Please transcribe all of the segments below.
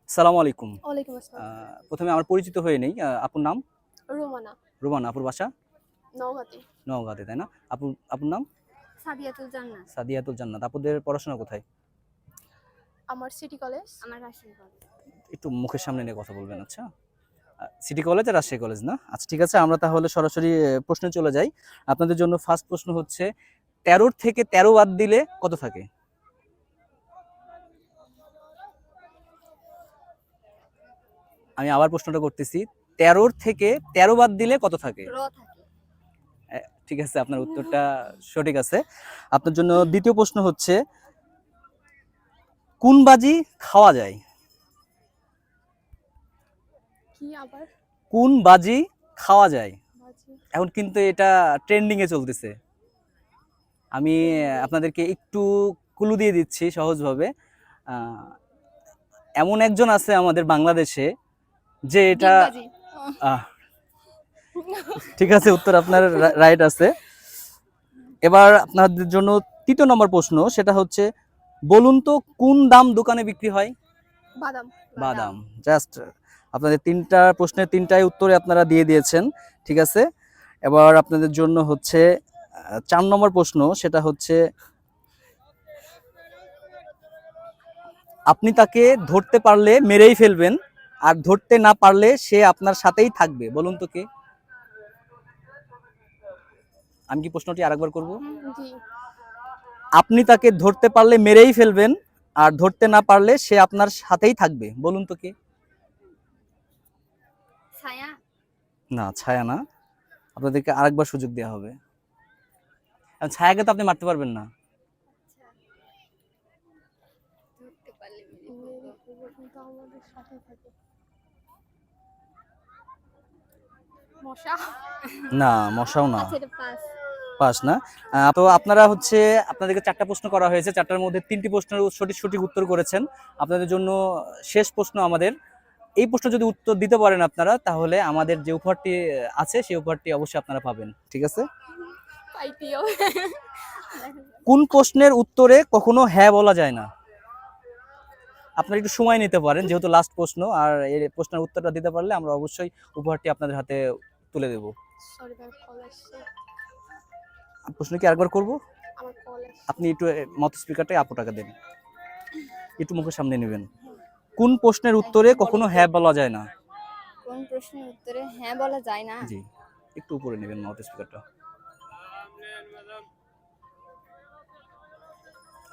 আসসালামু আলাইকুম। ওয়ালাইকুম আসসালাম। প্রথমে আমার পরিচিত হয়ে নেই। আপুর নাম? রোমানা, রোমানা। আপুর বাসা? নওগাঁতে। নওগাঁতে, তাই না? আপুর নাম? সাদিয়াতুল জান্নাত। সাদিয়াতুল জান্নাত। আপুদের পড়াশোনা কোথায়? আমার সিটি কলেজ। আমার রাজশাহী কলেজ। একটু মুখের সামনে নিয়ে কথা বলবেন, আচ্ছা? সিটি কলেজ আর রাজশাহী কলেজ, না? আচ্ছা, ঠিক আছে। আমরা তাহলে সরাসরি প্রশ্নে চলে যাই। আপনাদের জন্য ফার্স্ট প্রশ্ন হচ্ছে ১৩ থেকে ১৩ বাদ দিলে কত থাকে? আমি আবার প্রশ্নটা করতেছি। ১৩ থেকে ১৩ বাদ দিলে কত থাকে? র থাকে। ঠিক আছে, আপনার উত্তরটা সঠিক আছে। আপনার জন্য দ্বিতীয় প্রশ্ন হচ্ছে কোন বাজি খাওয়া যায়? কি আবার? কোন বাজি খাওয়া যায়? বাজি। এখন কিন্তু এটা ট্রেন্ডিং এ চলতেছে। আমি আপনাদেরকে একটু ক্লু দিয়ে দিচ্ছি সহজভাবে। আহ, এমন একজন আছে আমাদের বাংলাদেশে যে এটা ডিগবাজি। আহ, ঠিক আছে, উত্তর আপনার রাইট আছে। এবার আপনাদের জন্য তৃতীয় নম্বর প্রশ্ন, সেটা হচ্ছে বলুন তো কোন দাম দোকানে বিক্রি হয়? বাদাম। বাদাম। জাস্ট আপনাদের তিনটা প্রশ্নের তিনটাই উত্তরে আপনারা দিয়ে দিয়েছেন, ঠিক আছে। এবার আপনাদের জন্য হচ্ছে ৪ নম্বর প্রশ্ন, সেটা হচ্ছে আপনি তাকে ধরতে পারলে মেরেই ফেলবেন, আর ধরতে না পারলে সে আপনার সাথেই থাকবে। বলুন তো কে? আমি কি প্রশ্নটি আরেকবার করব? জি। আপনি তাকে ধরতে পারলে মেরেই ফেলবেন, আর ধরতে না পারলে সে আপনার সাথেই থাকবে। বলুন তো কে? ছায়া। না, ছায়া না। আপনাদেরকে আরেকবার সুযোগ দেওয়া হবে। ছায়াকে তো আপনি মারতে পারবেন না। ধরতে পারলে মেরে ফেলবো, কিন্তু আমাদের সাথে থাকে। মশা। না, মশাও না। আচ্ছা, এটা পাস। পাস না। তো আপনারা হচ্ছে আপনাদেরকে ৪টা প্রশ্ন করা হয়েছে। ৪টার মধ্যে ৩টি প্রশ্নের সঠিক উত্তর করেছেন। আপনাদের জন্য শেষ প্রশ্ন আমাদের। এই প্রশ্ন যদি উত্তর দিতে পারেন আপনারা, তাহলে আমাদের যে উপহারটি আছে সেই উপহারটি অবশ্যই আপনারা পাবেন, ঠিক আছে? পাইতে হবে। কোন প্রশ্নের উত্তরে কখনো হ্যাঁ বলা যায় না? আপনারা একটু সময় নিতে পারেন, যেহেতু লাস্ট প্রশ্ন, আর এই প্রশ্নের উত্তরটা দিতে পারলে আমরা অবশ্যই উপহারটি আপনাদের হাতে তুলে দেব। সরি ভাই, কল আসছে। প্রশ্ন কি আরেকবার করব? আমার কল আসছে। আপনি একটু মাউথ স্পিকারটাই আপুটাকে দেন, একটু মুখের সামনে নেবেন। কোন প্রশ্নের উত্তরে কখনো হ্যাঁ বলা যায় না? কোন প্রশ্নের উত্তরে হ্যাঁ বলা যায় না? জি, একটু উপরে নেবেন মাউথ স্পিকারটা।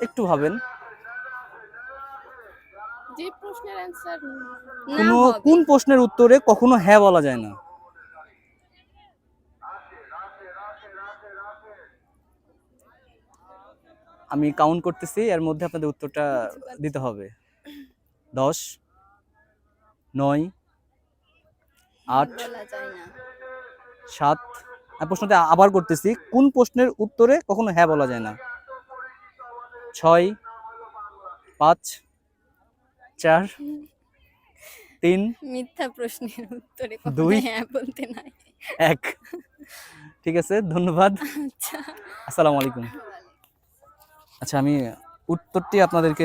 একটু ভাবেন। যে প্রশ্নের অ্যানসার কোন প্রশ্নের উত্তরে কখনো হ্যাঁ বলা যায় না? আমি কাউন্ট করতেছি, এর মধ্যে আপনাদের উত্তরটা দিতে হবে। 10, 9, 8, বলা যায় না। 7। আমি প্রশ্নটা আবার করতেছি, কোন প্রশ্নের উত্তরে কখনো হ্যাঁ বলা যায় না? 6, 5, 4, 3, মিথ্যা প্রশ্নের উত্তরে কখনো 2, হ্যাঁ বলতে নাই। 1। ঠিক আছে, ধন্যবাদ। আচ্ছা। আসসালামু আলাইকুম। আচ্ছা, আমি উত্তরটি আপনাদেরকে